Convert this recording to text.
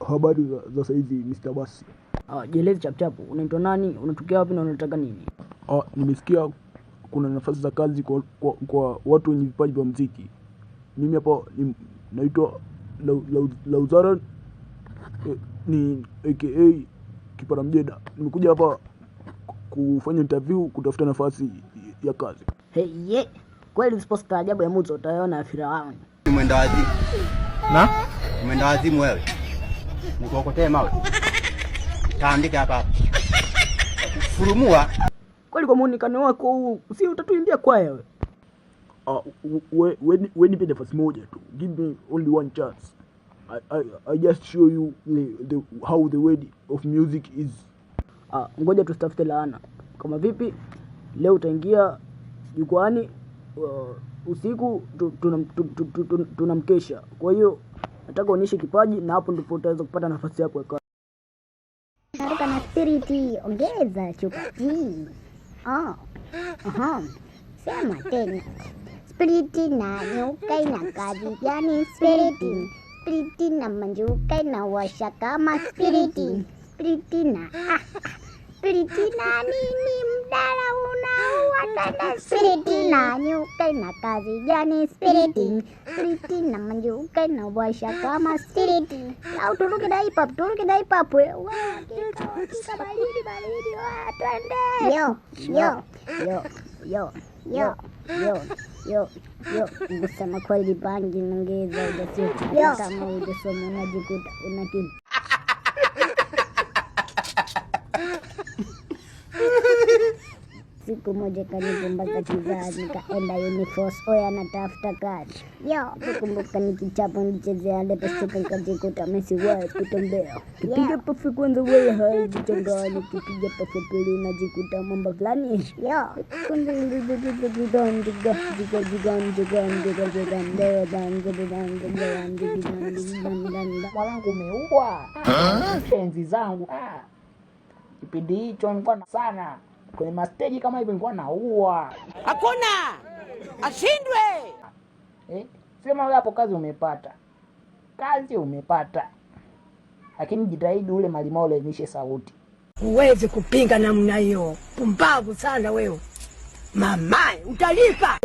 Habari za saizi Mr. Basi. Jelezi chapchapu, unaitwa nani? Unatokea wapi na unataka nini? Nimesikia kuna nafasi za kazi kwa watu wenye vipaji vya muziki. Mimi hapa naitwa Lauzara, ni aka Kipara Mjeda. Nimekuja hapa kufanya interview kutafuta nafasi ya kazi. Hey, kweli usiposta ajabu ya Muzo utaona afira wangu. Umeenda wazimu. Na? Umeenda wazimu wewe. Nikokotee mawe. Taandika hapa. Furumua. Kweli kwa muonekano wako huu, si utatuimbia kwaya wewe? We nipe nafasi moja tu. Give me only one chance. I just show you how the way of music is. Ngoja tustafute laana. Kama vipi leo utaingia jukwani usiku tunamkesha. Kwa hiyo nataka uonyeshe kipaji na hapo ndipo utaweza kupata nafasi yako ya kazi. Naruka na spiriti, ongeza chupi. Sema tena. Spiriti na nyuka ina kazi gani? Spiriti na manjuka inawasha kama spiriti. Spiriti na nini mdara unaua tena? Spiriti na nyuka ina kazi gani? Spiriti na manjuka inawasha kama spiriti. Au turuke na hip hop wewe. Kika baridi yo. Kusema kweli bangi nongeza ujasiri. Kama ujasoma unajikuta unakini. Siku moja kanipumbaza kizazi, nikaenda Uniforce, oya natafuta kazi. Nakumbuka nikichapa nichezea lepe stika nikajikuta mesiwahi kutembea. Kipiga pafu kwanza wewe haijichanganya, kipiga pafu pili najikuta mambo fulani. Mwanangu umeua. Enzi zangu. Kipindi hicho nilikuwa sana kwenye masteji kama hivyo, nilikuwa naua. Hakuna ashindwe. Sema wewe hapo kazi umepata, lakini jitahidi ule malimao ulemishe sauti. Huwezi kupinga namna hiyo, pumbavu sana wewe. Mamae utalipa.